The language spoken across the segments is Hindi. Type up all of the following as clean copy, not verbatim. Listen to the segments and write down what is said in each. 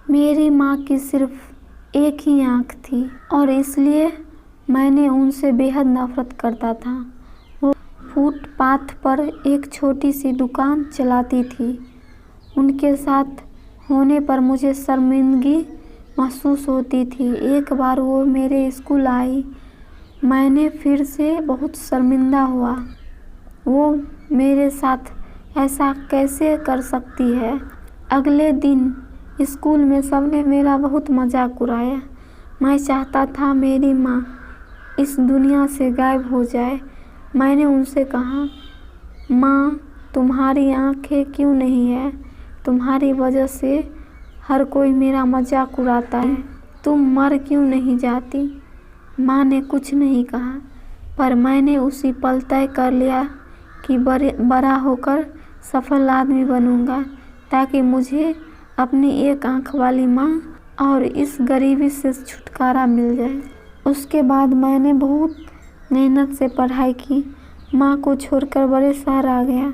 मेरी माँ की सिर्फ एक ही आँख थी और इसलिए मैंने उनसे बेहद नफरत करता था। वो फुटपाथ पर एक छोटी सी दुकान चलाती थी। उनके साथ होने पर मुझे शर्मिंदगी महसूस होती थी। एक बार वो मेरे स्कूल आई, मैंने फिर से बहुत शर्मिंदा हुआ। वो मेरे साथ ऐसा कैसे कर सकती है। अगले दिन स्कूल में सबने मेरा बहुत मजाक उड़ाया। मैं चाहता था मेरी माँ इस दुनिया से गायब हो जाए। मैंने उनसे कहा, माँ तुम्हारी आँखें क्यों नहीं है? तुम्हारी वजह से हर कोई मेरा मजाक उड़ाता है। तुम मर क्यों नहीं जाती? माँ ने कुछ नहीं कहा, पर मैंने उसी पल तय कर लिया कि बड़ा होकर सफल आदमी बनूंगा ताकि मुझे अपनी एक आँख वाली माँ और इस गरीबी से छुटकारा मिल जाए। उसके बाद मैंने बहुत मेहनत से पढ़ाई की, माँ को छोड़कर बड़े शहर आ गया,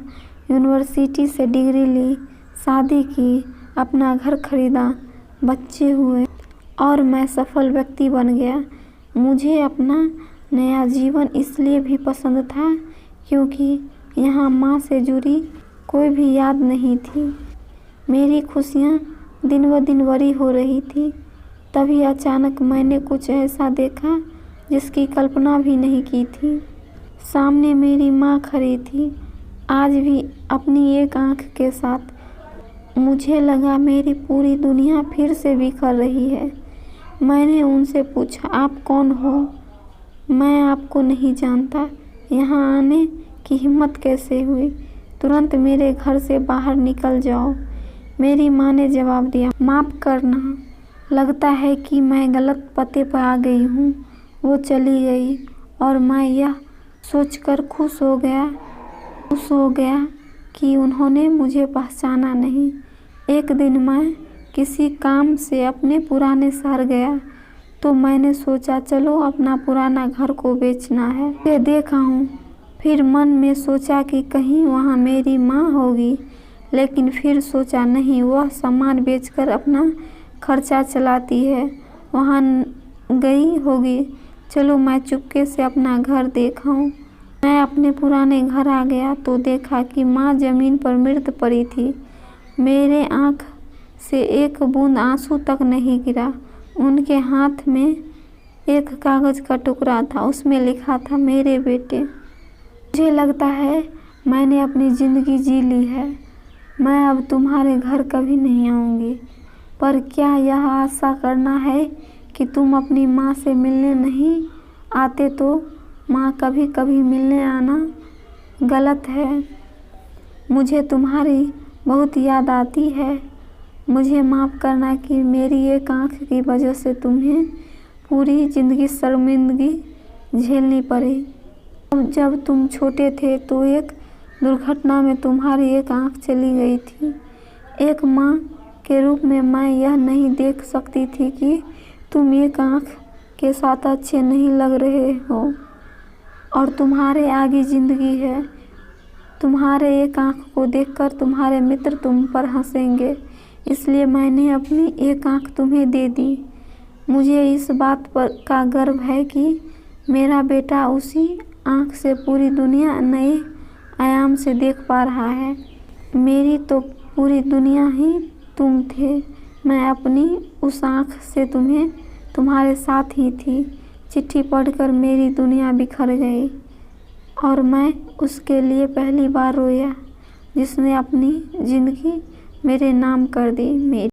यूनिवर्सिटी से डिग्री ली, शादी की, अपना घर खरीदा, बच्चे हुए और मैं सफल व्यक्ति बन गया। मुझे अपना नया जीवन इसलिए भी पसंद था क्योंकि यहाँ माँ से जुड़ी कोई भी याद नहीं थी। मेरी खुशियाँ दिन ब दिन बड़ी हो रही थी। तभी अचानक मैंने कुछ ऐसा देखा जिसकी कल्पना भी नहीं की थी। सामने मेरी माँ खड़ी थी, आज भी अपनी एक आँख के साथ। मुझे लगा मेरी पूरी दुनिया फिर से बिखर रही है। मैंने उनसे पूछा, आप कौन हो? मैं आपको नहीं जानता। यहाँ आने की हिम्मत कैसे हुई? तुरंत मेरे घर से बाहर निकल जाओ। मेरी माँ ने जवाब दिया, माफ़ करना, लगता है कि मैं गलत पते पर आ गई हूँ। वो चली गई और मैं यह सोचकर खुश हो गया कि उन्होंने मुझे पहचाना नहीं। एक दिन मैं किसी काम से अपने पुराने शहर गया तो मैंने सोचा चलो अपना पुराना घर को बेचना है। ये देखा हूँ, फिर मन में सोचा कि कहीं वहाँ मेरी माँ होगी, लेकिन फिर सोचा नहीं, वह सामान बेचकर अपना खर्चा चलाती है, वहाँ गई होगी। चलो मैं चुपके से अपना घर देखाऊं। मैं अपने पुराने घर आ गया तो देखा कि माँ जमीन पर मृत पड़ी थी। मेरे आँख से एक बूंद आंसू तक नहीं गिरा। उनके हाथ में एक कागज़ का टुकड़ा था, उसमें लिखा था, मेरे बेटे, मुझे लगता है मैंने अपनी ज़िंदगी जी ली है। मैं अब तुम्हारे घर कभी नहीं आऊँगी। पर क्या यह आशा करना है कि तुम अपनी माँ से मिलने नहीं आते तो माँ कभी कभी मिलने आना गलत है। मुझे तुम्हारी बहुत याद आती है। मुझे माफ़ करना कि मेरी एक आँख की वजह से तुम्हें पूरी ज़िंदगी शर्मिंदगी झेलनी पड़ी। जब तुम छोटे थे तो एक दुर्घटना में तुम्हारी एक आँख चली गई थी। एक माँ के रूप में मैं यह नहीं देख सकती थी कि तुम एक आँख के साथ अच्छे नहीं लग रहे हो और तुम्हारे आगे ज़िंदगी है। तुम्हारे एक आँख को देखकर तुम्हारे मित्र तुम पर हंसेंगे, इसलिए मैंने अपनी एक आँख तुम्हें दे दी। मुझे इस बात पर का गर्व है कि मेरा बेटा उसी आँख से पूरी दुनिया नए आयाम से देख पा रहा है। मेरी तो पूरी दुनिया ही तुम थे। मैं अपनी उस आँख से तुम्हारे साथ ही थी। चिट्ठी पढ़कर मेरी दुनिया बिखर गई और मैं उसके लिए पहली बार रोया जिसने अपनी ज़िंदगी मेरे नाम कर दी।